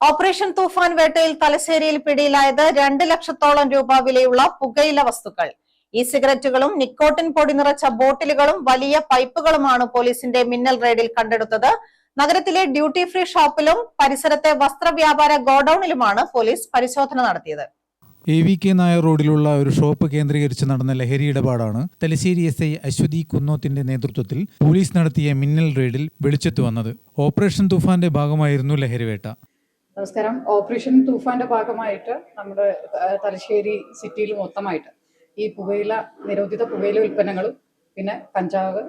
Operation തൂഫാൻ വേട്ടയിൽ തലശ്ശേരിയിൽ പിടിയിലായത് 2 ലക്ഷത്തോളം രൂപ വിലയുള്ള പുകയില വസ്തുക്കൾ. ഇ സിഗരറ്റുകളും നിക്കോട്ടിൻ പൊടി നിറച്ച ബോട്ടിലുകളും വലിയ പൈപ്പുകളുമാണ് പോലീസിന്റെ മിന്നൽ റെയ്ഡിൽ കണ്ടെടുത്തത്. നഗരത്തിലെ ഡ്യൂട്ടി ഫ്രീ ഷോപ്പിലും പരിസരത്തെ വസ്ത്രവ്യാപാര ഗോഡൌണിലുമാണ് പോലീസ് പരിശോധന നടത്തിയത്. AVK നായർ റോഡിലുള്ള ഒരു ഷോപ്പ് കേന്ദ്രീകരിച്ച് നടന്ന ലഹരി ഇടപാടാണ് തലശ്ശേരി SI അശ്വതി കുന്നോത്തിന്റെ നേതൃത്വത്തിൽ പോലീസ് നടത്തിയ മിന്നൽ റെയ്ഡിൽ വെളിച്ചത്ത് വന്നത്. ഓപ്പറേഷൻ തൂഫാന്റെ ഭാഗമായിരുന്നു ലഹരിവേട്ട. നമസ്കാരം. ഓപ്പറേഷൻ തൂഫാന്റെ ഭാഗമായിട്ട് നമ്മുടെ തലശ്ശേരി സിറ്റിയിൽ മൊത്തമായിട്ട് ഈ നിരോധിത പുകയില ഉൽപ്പന്നങ്ങളും പിന്നെ കഞ്ചാവ്,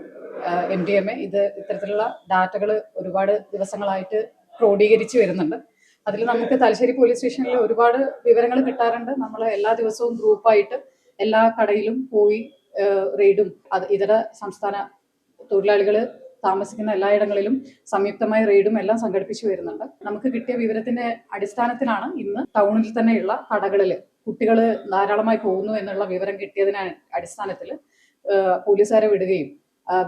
MDMA ഇത്തരത്തിലുള്ള ഡാറ്റകൾ ഒരുപാട് ദിവസങ്ങളായിട്ട് ക്രോഡീകരിച്ച് വരുന്നുണ്ട്. അതിൽ നമുക്ക് തലശ്ശേരി പോലീസ് സ്റ്റേഷനിൽ ഒരുപാട് വിവരങ്ങൾ കിട്ടാറുണ്ട്. നമ്മൾ എല്ലാ ദിവസവും ഗ്രൂപ്പായിട്ട് എല്ലാ കടയിലും പോയി റെയ്ഡും ഇതര സംസ്ഥാന തൊഴിലാളികൾ താമസിക്കുന്ന എല്ലായിടങ്ങളിലും സംയുക്തമായ റെയ്ഡും എല്ലാം സംഘടിപ്പിച്ചു വരുന്നുണ്ട്. നമുക്ക് കിട്ടിയ വിവരത്തിന്റെ അടിസ്ഥാനത്തിലാണ് ഇന്ന് ടൗണിൽ തന്നെയുള്ള കടകളിൽ കുട്ടികൾ ധാരാളമായി പോകുന്നു എന്നുള്ള വിവരം കിട്ടിയതിന് അടിസ്ഥാനത്തിൽ പോലീസുകാരെ വിടുകയും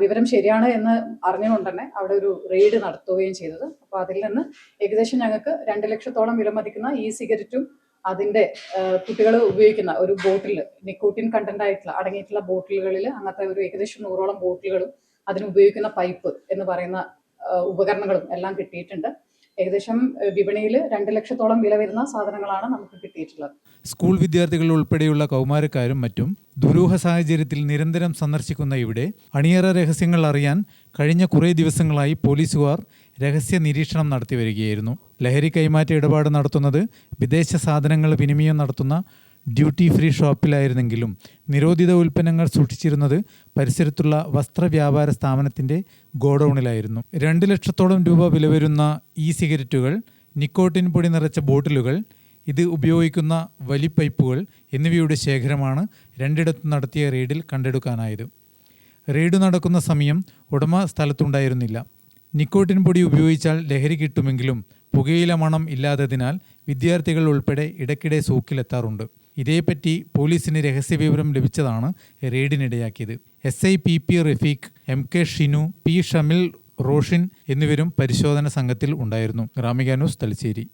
വിവരം ശരിയാണ് എന്ന് അറിഞ്ഞുകൊണ്ട് തന്നെ അവിടെ ഒരു റെയ്ഡ് നടത്തുകയും ചെയ്തത്. അപ്പോൾ അതിൽ നിന്ന് ഏകദേശം ഞങ്ങൾക്ക് 2 ലക്ഷത്തോളം വിലമതിക്കുന്ന ഇ സിഗരറ്റും അതിന്റെ കുട്ടികൾ ഉപയോഗിക്കുന്ന ഒരു ബോട്ടിൽ നിക്കോട്ടിൻ കണ്ടന്റ് ആയിട്ടുള്ള അടങ്ങിയിട്ടുള്ള ബോട്ടിലുകളിൽ അങ്ങനത്തെ ഒരു ഏകദേശം 100ഓളം ബോട്ടിലുകളും അതിന് ഉപയോഗിക്കുന്ന പൈപ്പ് എന്ന് പറയുന്ന ഉപകരണങ്ങളും എല്ലാം കിട്ടിയിട്ടുണ്ട്. ഏകദേശം വിപണിയിൽ 2 ലക്ഷത്തോളം വില വരുന്ന സാധനങ്ങളാണ് നമുക്ക് കിട്ടിയിട്ടുള്ളത്. സ്കൂൾ വിദ്യാർത്ഥികൾ ഉൾപ്പെടെയുള്ള കൗമാരക്കാരും മറ്റും ദുരൂഹ സാഹചര്യത്തിൽ നിരന്തരം സന്ദർശിക്കുന്ന ഇവിടെ അണിയറ രഹസ്യങ്ങൾ അറിയാൻ കഴിഞ്ഞ കുറേ ദിവസങ്ങളായി പോലീസുകാർ രഹസ്യ നിരീക്ഷണം നടത്തി വരികയായിരുന്നു. ലഹരി കൈമാറ്റ ഇടപാട് നടത്തുന്നത് വിദേശ സാധനങ്ങൾ വിനിമയം നടത്തുന്ന ഡ്യൂട്ടി ഫ്രീ ഷോപ്പിലായിരുന്നെങ്കിലും നിരോധിത ഉൽപ്പന്നങ്ങൾ സൂക്ഷിച്ചിരുന്നത് പരിസരത്തുള്ള വസ്ത്രവ്യാപാര സ്ഥാപനത്തിൻ്റെ ഗോഡൌണിലായിരുന്നു. 2 ലക്ഷത്തോളം രൂപ വില വരുന്ന ഇ സിഗരറ്റുകൾ, നിക്കോട്ടിൻ പൊടി നിറച്ച ബോട്ടിലുകൾ, ഇത് ഉപയോഗിക്കുന്ന വലിപ്പൈപ്പുകൾ എന്നിവയുടെ ശേഖരമാണ് രണ്ടിടത്തും നടത്തിയ റെയ്ഡിൽ കണ്ടെടുക്കാനായത്. റെയ്ഡ് നടക്കുന്ന സമയം ഉടമ സ്ഥലത്തുണ്ടായിരുന്നില്ല. നിക്കോട്ടിൻ പൊടി ഉപയോഗിച്ചാൽ ലഹരി കിട്ടുമെങ്കിലും പുകയില മണം ഇല്ലാത്തതിനാൽ വിദ്യാർത്ഥികൾ ഉൾപ്പെടെ ഇടയ്ക്കിടെ സൂക്കിലെത്താറുണ്ട്. ഇതേപ്പറ്റി പോലീസിന് രഹസ്യവിവരം ലഭിച്ചതാണ് റെയ്ഡിനിടയാക്കിയത്. SI PP Rafeeq, MK Shinu, P ഷമിൽ, Roshin എന്നിവരും പരിശോധന സംഘത്തിൽ ഉണ്ടായിരുന്നു. ഗ്രാമിക ന്യൂസ്, തലശ്ശേരി.